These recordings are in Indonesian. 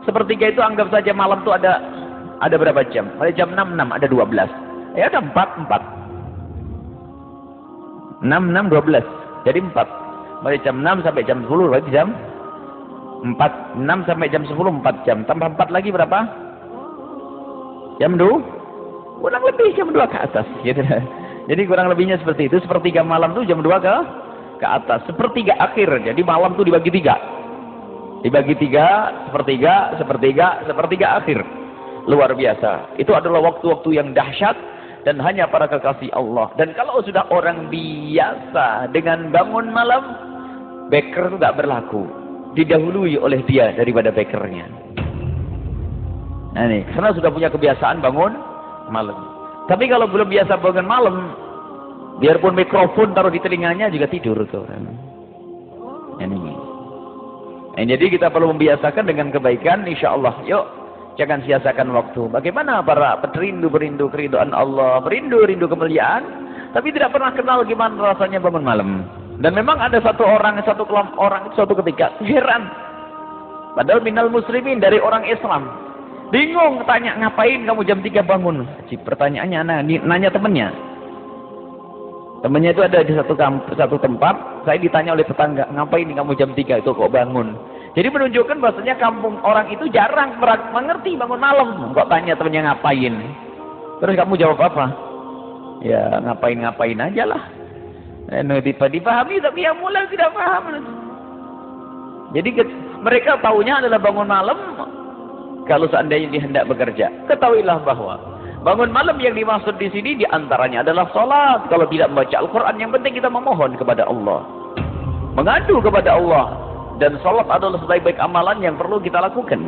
Sepertiga itu anggap saja malam itu ada berapa jam? Pada jam 6, ada 12. Ya ada 4. 6, 12. Jadi 4. Mulai jam 6 sampai jam 10 berarti jam 4. 6 sampai jam 10 4 jam. Tambah 4 lagi berapa? Jam 2. Kurang lebih jam 2 ke atas gitu. Jadi kurang lebihnya seperti itu. Sepertiga malam itu jam 2 ke atas. Sepertiga akhir. Jadi malam itu dibagi 3. Dibagi 3, sepertiga akhir. Luar biasa. Itu adalah waktu-waktu yang dahsyat dan hanya para kekasih Allah. Dan kalau sudah orang biasa dengan bangun malam, beker itu tidak berlaku. Didahului oleh dia daripada bekernya. Nah ini, karena sudah punya kebiasaan bangun malam. Tapi kalau belum biasa bangun malam, biarpun mikrofon taruh di telinganya juga tidur tuh. Ini. Jadi kita perlu membiasakan dengan kebaikan, insya Allah. Yuk, jangan sia-siakan waktu. Bagaimana para berindu keridhaan Allah, berindu kemuliaan, tapi tidak pernah kenal gimana rasanya bangun malam. Dan memang ada satu kelompok orang suatu ketika heran. Padahal minal muslimin, dari orang Islam. Bingung, tanya ngapain kamu jam 3 bangun? Pertanyaannya nanya temennya. Temennya itu ada di satu tempat, saya ditanya oleh tetangga, ngapain kamu jam 3 itu kok bangun? Jadi menunjukkan bahasanya kampung orang itu jarang mengerti bangun malam. Kok tanya temennya ngapain? Terus kamu jawab apa? Ya ngapain aja lah. Dipahami tapi yang mulai tidak paham. Jadi mereka taunya adalah bangun malam kalau seandainya dia hendak bekerja. Ketahuilah bahwa bangun malam yang dimaksud di sini diantaranya adalah sholat. Kalau tidak membaca Al-Quran, yang penting kita memohon kepada Allah, mengadu kepada Allah. Dan sholat adalah sebaik-baik amalan yang perlu kita lakukan.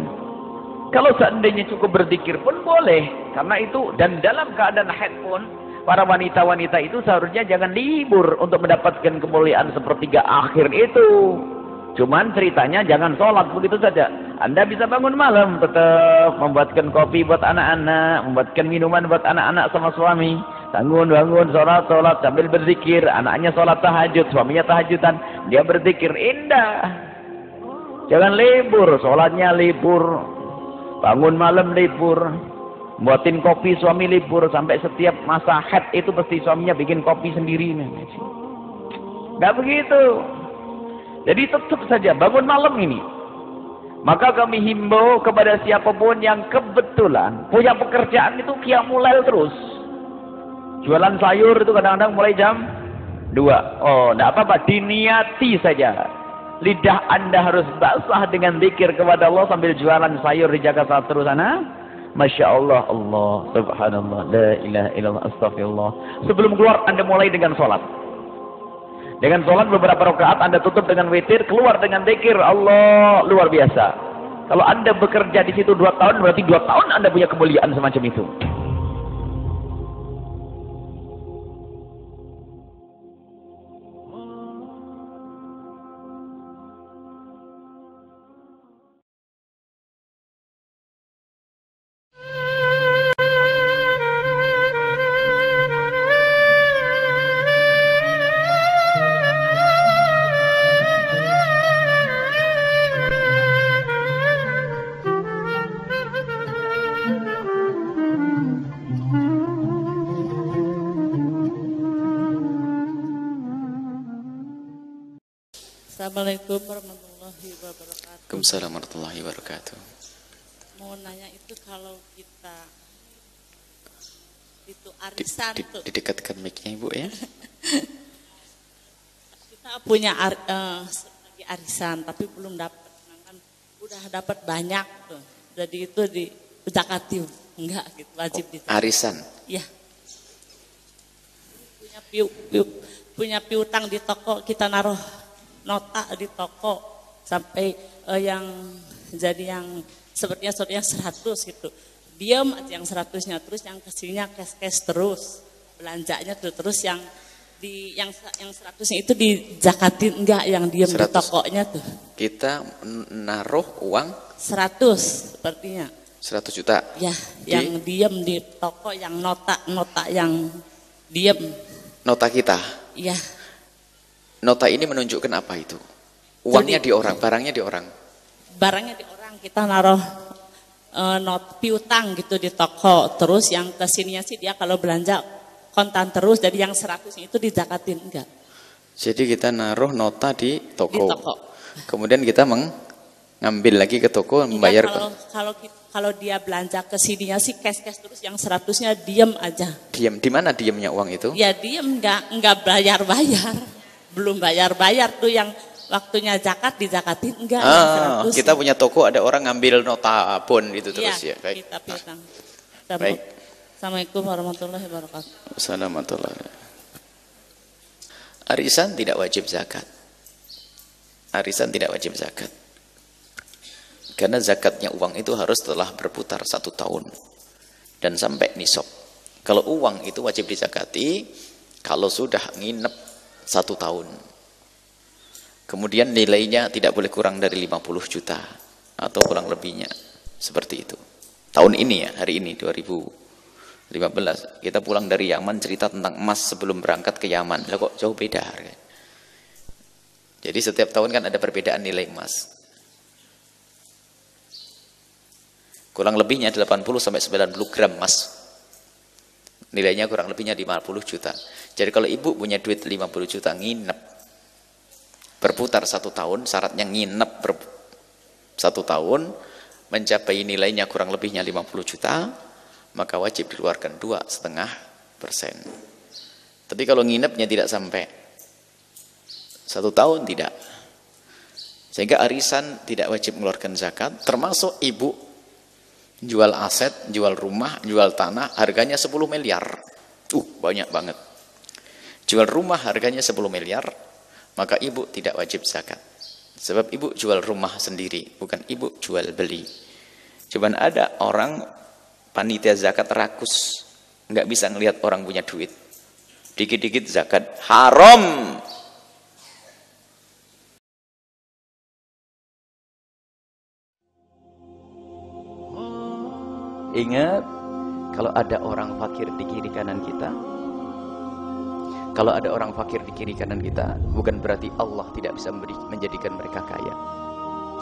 Kalau seandainya cukup berzikir pun boleh, karena itu. Dan dalam keadaan haid pun, para wanita-wanita itu seharusnya jangan libur untuk mendapatkan kemuliaan sepertiga akhir itu. Cuman ceritanya jangan sholat begitu saja. Anda bisa bangun malam, tetap membuatkan kopi buat anak-anak, membuatkan minuman buat anak-anak sama suami. Bangun, sholat sambil berzikir. Anaknya sholat tahajud, suaminya tahajudan. Dia berzikir, indah. Jangan libur, sholatnya libur. Bangun malam libur. Buatin kopi suami libur. Sampai setiap masa haid itu pasti suaminya bikin kopi sendiri. Nggak begitu. Jadi tetap saja bangun malam ini. Maka kami himbau kepada siapapun yang kebetulan punya pekerjaan itu qiyamulail terus. Jualan sayur itu kadang-kadang mulai jam 2. Oh, enggak apa-apa, diniati saja. Lidah Anda harus basah dengan zikir kepada Allah sambil jualan sayur di Jakarta terus sana. Masya Allah, Allah, subhanallah, la ilaha illallah, astagfirullah. Sebelum keluar Anda mulai dengan sholat. Dengan sholat beberapa rakaat Anda tutup dengan witir, keluar dengan zikir Allah, luar biasa. Kalau Anda bekerja di situ 2 tahun, berarti 2 tahun Anda punya kemuliaan semacam itu. Assalamualaikum warahmatullahi wabarakatuh. Waalaikumsalam warahmatullahi wabarakatuh. Mau nanya itu kalau kita itu arisan tuh. Didekatkan mic-nya Ibu ya. Kita punya lagi arisan tapi belum dapat. Kan udah dapat banyak tuh. Jadi itu di zakati enggak gitu wajib di arisan. Iya. Punya piutang di toko, kita naruh nota di toko sampai yang jadi yang sepertinya 100 gitu. Diam aja yang 100-nya, terus yang kesininya cash terus. Belanjanya terus yang 100-nya itu di zakatin enggak, yang diam di tokonya tuh. Kita naruh uang 100 sepertinya. 100 juta. Ya, yang diam di toko, yang nota yang diam. Nota kita. Iya. Nota ini menunjukkan apa itu? Uangnya di orang, barangnya di orang. Barangnya di orang, kita naruh piutang gitu di toko. Terus yang kesininya sih dia kalau belanja kontan terus, jadi yang 100 itu dizakatin enggak. Jadi kita naruh nota di toko. Di toko. Kemudian kita mengambil lagi ke toko membayar. Kalau dia belanja kesininya sih cash terus, yang 100-nya diem aja. Diam. Di mana diamnya uang itu? Ya diem, enggak bayar. Belum bayar tuh yang waktunya zakat dizakatin enggak yang 100. Kita punya toko, ada orang ngambil nota bon itu terus ya. Baik. Kita piutang. Baik. Assalamualaikum warahmatullahi wabarakatuh. Assalamualaikum. Arisan tidak wajib zakat. Arisan tidak wajib zakat. Karena zakatnya uang itu harus setelah berputar 1 tahun dan sampai nisab. Kalau uang itu wajib dizakati kalau sudah nginep 1 tahun. Kemudian nilainya tidak boleh kurang dari 50 juta atau kurang lebihnya. Seperti itu. Tahun ini ya, hari ini 2015. Kita pulang dari Yaman cerita tentang emas sebelum berangkat ke Yaman. Lah kok jauh beda harga. Jadi setiap tahun kan ada perbedaan nilai emas. Kurang lebihnya 80 sampai 90 gram emas. Nilainya kurang lebihnya 50 juta. Jadi kalau ibu punya duit 50 juta nginep berputar 1 tahun, syaratnya nginep 1 tahun, mencapai nilainya kurang lebihnya 50 juta, maka wajib dikeluarkan 2,5%. Tapi kalau nginepnya tidak sampai 1 tahun, tidak. Sehingga arisan tidak wajib mengeluarkan zakat, termasuk ibu jual aset, jual rumah, jual tanah, harganya 10 miliar. Banyak banget. Jual rumah harganya 10 miliar, maka ibu tidak wajib zakat. Sebab ibu jual rumah sendiri, bukan ibu jual beli. Cuman ada orang panitia zakat rakus, nggak bisa ngelihat orang punya duit. Dikit-dikit zakat haram. Ingat, kalau ada orang fakir di kiri kanan kita, kalau ada orang fakir di kiri kanan kita, bukan berarti Allah tidak bisa menjadikan mereka kaya.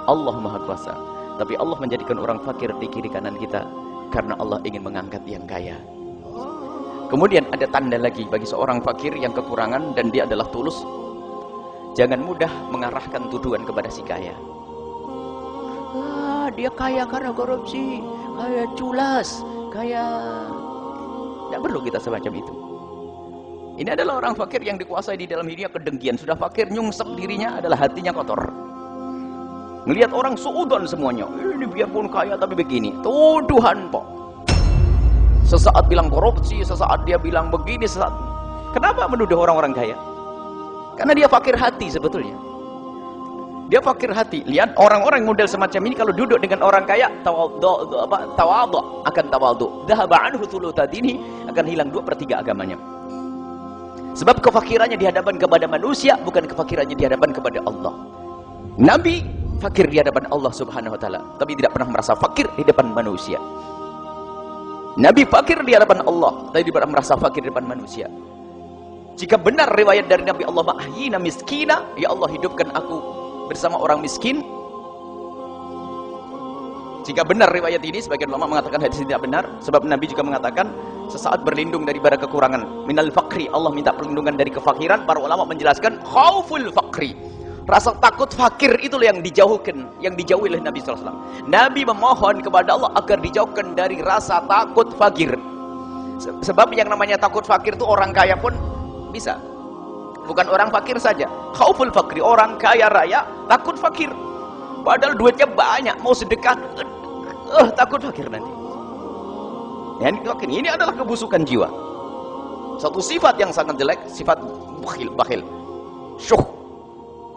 Allah Maha Kuasa. Tapi Allah menjadikan orang fakir di kiri kanan kita karena Allah ingin mengangkat yang kaya. Kemudian ada tanda lagi bagi seorang fakir yang kekurangan dan dia adalah tulus. Jangan mudah mengarahkan tuduhan kepada si kaya. Dia kaya karena korupsi, kaya culas, kaya... Tidak perlu kita semacam itu. Ini adalah orang fakir yang dikuasai di dalam hidupnya kedengkian. Sudah fakir, nyungsep dirinya adalah hatinya kotor. Melihat orang suudon semuanya. Ini biarpun kaya tapi begini. Tuduhan po. Sesaat bilang korupsi, sesaat dia bilang begini, sesaat. Kenapa menuduh orang-orang kaya? Karena dia fakir hati sebetulnya. Dia fakir hati. Lihat orang-orang model semacam ini kalau duduk dengan orang kaya, tawadhu akan tawadhu. Dhahaba anhu thulutsatini, akan hilang 2/3 agamanya. Sebab kefakirannya di hadapan kepada manusia, bukan kefakirannya di hadapan kepada Allah. Nabi fakir di hadapan Allah Subhanahu wa taala, tapi tidak pernah merasa fakir di depan manusia. Nabi fakir di hadapan Allah, tapi tidak pernah merasa fakir di depan manusia. Jika benar riwayat dari Nabi, Allah ahyina miskina, ya Allah hidupkan aku bersama orang miskin. Jika benar riwayat ini, sebagian ulama mengatakan hadis ini tidak benar, sebab Nabi juga mengatakan sesaat berlindung daripada kekurangan. Minal fakri, Allah minta perlindungan dari kefakiran. Para ulama menjelaskan khauful fakri, rasa takut fakir itulah yang dijauhkan, yang dijauhi oleh Nabi SAW. Nabi memohon kepada Allah agar dijauhkan dari rasa takut fakir. Sebab yang namanya takut fakir itu orang kaya pun bisa, bukan orang fakir saja. Khauful fakri, orang kaya raya takut fakir, padahal duitnya banyak, mau sedekah takut fakir nanti. Ini adalah kebusukan jiwa. Satu sifat yang sangat jelek, sifat bakhil, syuh,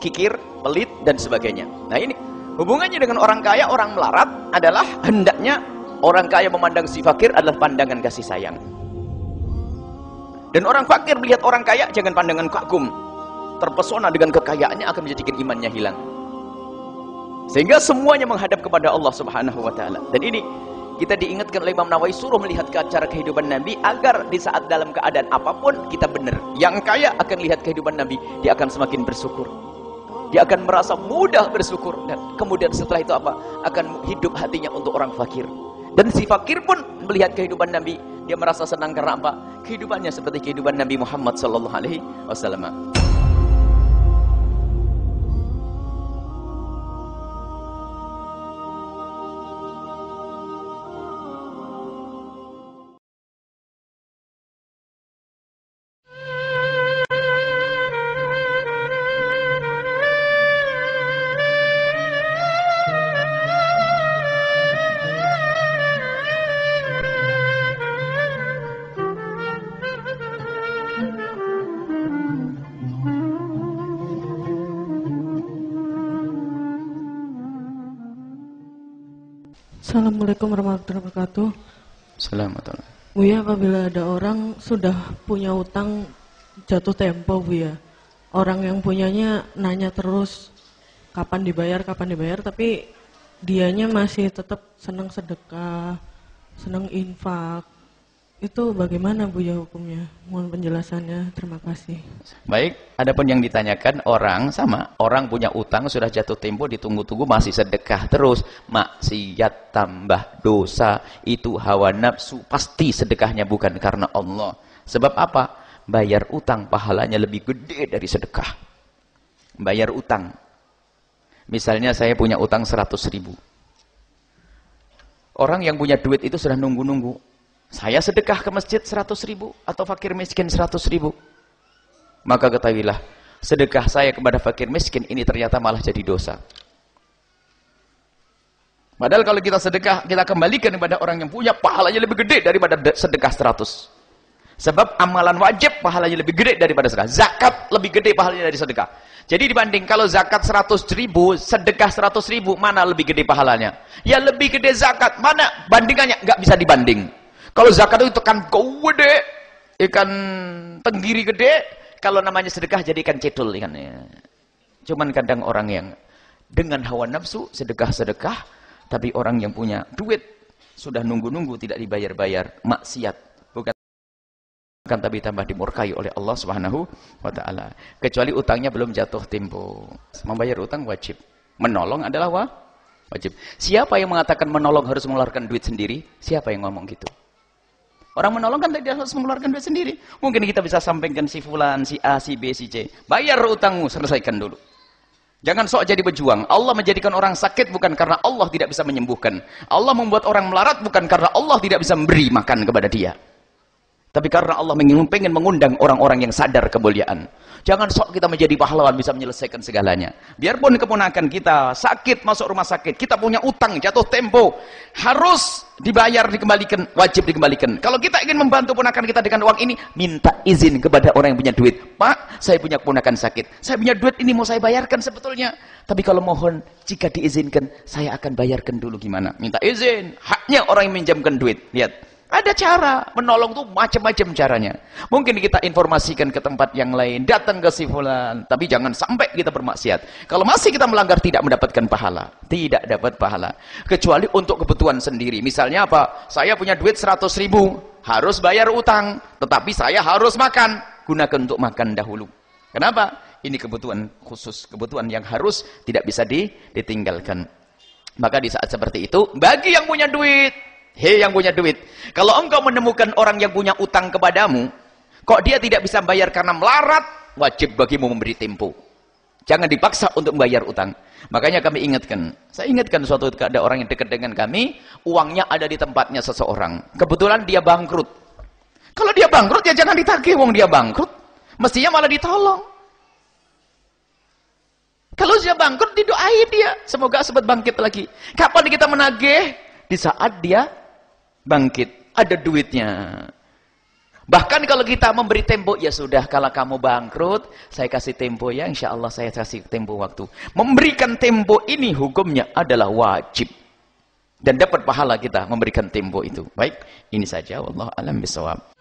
kikir, pelit dan sebagainya. Nah ini hubungannya dengan orang kaya, orang melarat adalah hendaknya orang kaya memandang si fakir adalah pandangan kasih sayang. Dan orang fakir melihat orang kaya jangan pandangan kagum, terpesona dengan kekayaannya akan menjadikan imannya hilang. Sehingga semuanya menghadap kepada Allah Subhanahu wa taala. Dan ini kita diingatkan oleh Imam Nawawi, suruh melihat ke cara kehidupan Nabi agar di saat dalam keadaan apapun kita benar. Yang kaya akan lihat kehidupan Nabi, dia akan semakin bersyukur. Dia akan merasa mudah bersyukur, dan kemudian setelah itu apa? Akan hidup hatinya untuk orang fakir. Dan si fakir pun melihat kehidupan Nabi, dia merasa senang karena apa? Kehidupannya seperti kehidupan Nabi Muhammad sallallahu alaihi wasallam. Assalamualaikum warahmatullahi wabarakatuh. Assalamualaikum. Buya, apabila ada orang sudah punya utang jatuh tempo, Buya, orang yang punyanya nanya terus kapan dibayar, tapi dianya masih tetap senang sedekah, senang infak. Itu bagaimana, Buya, hukumnya? Mohon penjelasannya, terima kasih. Baik, adapun yang ditanyakan orang sama, orang punya utang sudah jatuh tempo, ditunggu-tunggu masih sedekah terus, maksiat tambah dosa, itu hawa nafsu, pasti sedekahnya bukan karena Allah. Sebab apa? Bayar utang pahalanya lebih gede dari sedekah. Bayar utang. Misalnya saya punya utang 100.000. Orang yang punya duit itu sudah nunggu-nunggu. Saya sedekah ke masjid 100.000 atau fakir miskin 100.000. Maka ketahuilah, sedekah saya kepada fakir miskin ini ternyata malah jadi dosa. Padahal kalau kita sedekah, kita kembalikan kepada orang yang punya, pahalanya lebih gede daripada sedekah 100. Sebab amalan wajib pahalanya lebih gede daripada sedekah. Zakat lebih gede pahalanya dari sedekah. Jadi dibanding kalau zakat 100.000, sedekah 100.000, mana lebih gede pahalanya? Ya lebih gede zakat. Mana bandingannya? Nggak bisa dibanding. Kalau zakat itu ikan gede, ikan tenggiri gede. Kalau namanya sedekah jadi ikan cedul ikannya. Cuman kadang orang yang dengan hawa nafsu sedekah-sedekah, tapi orang yang punya duit sudah nunggu-nunggu tidak dibayar-bayar, maksiat, bukan tapi tambah dimurkai oleh Allah Subhanahu wa taala. Kecuali utangnya belum jatuh tempo. Membayar utang wajib. Menolong adalah wajib. Siapa yang mengatakan menolong harus mengeluarkan duit sendiri? Siapa yang ngomong gitu? Orang menolong kan tidak harus mengeluarkan duit sendiri. Mungkin kita bisa sampaikan si fulan, si A, si B, si C. Bayar utangmu, selesaikan dulu. Jangan sok jadi pejuang. Allah menjadikan orang sakit bukan karena Allah tidak bisa menyembuhkan. Allah membuat orang melarat bukan karena Allah tidak bisa memberi makan kepada dia. Tapi karena Allah ingin mengundang orang-orang yang sadar kemuliaan. Jangan sok kita menjadi pahlawan bisa menyelesaikan segalanya. Biarpun keponakan kita sakit masuk rumah sakit, kita punya utang jatuh tempo, harus dibayar, dikembalikan, wajib dikembalikan. Kalau kita ingin membantu ponakan kita dengan uang ini, minta izin kepada orang yang punya duit. Pak, saya punya keponakan sakit, saya punya duit ini mau saya bayarkan sebetulnya. Tapi kalau mohon, jika diizinkan, saya akan bayarkan dulu. Gimana? Minta izin, haknya orang yang minjamkan duit. Lihat. Ada cara, menolong tuh macam-macam caranya. Mungkin kita informasikan ke tempat yang lain, datang ke si fulan, tapi jangan sampai kita bermaksiat. Kalau masih kita melanggar tidak mendapatkan pahala, tidak dapat pahala. Kecuali untuk kebutuhan sendiri. Misalnya apa? Saya punya duit 100.000, harus bayar utang, tetapi saya harus makan. Gunakan untuk makan dahulu. Kenapa? Ini kebutuhan khusus, kebutuhan yang harus tidak bisa ditinggalkan. Maka di saat seperti itu, bagi yang punya duit, hei yang punya duit, kalau engkau menemukan orang yang punya utang kepadamu, kok dia tidak bisa bayar karena melarat, wajib bagimu memberi tempo. Jangan dipaksa untuk membayar utang. Makanya kami ingatkan, saya ingatkan suatu ketika ada orang yang dekat dengan kami, uangnya ada di tempatnya seseorang. Kebetulan dia bangkrut. Kalau dia bangkrut ya jangan ditagih, uang dia bangkrut. Mestinya malah ditolong. Kalau dia bangkrut didoain dia, semoga sempat bangkit lagi. Kapan kita menagih? Di saat dia bangkit, ada duitnya. Bahkan kalau kita memberi tempo, ya sudah kalau kamu bangkrut, saya kasih tempo ya, insya Allah saya kasih tempo waktu. Memberikan tempo ini hukumnya adalah wajib. Dan dapat pahala kita memberikan tempo itu. Baik, ini saja. Wallahu a'lam bishawab.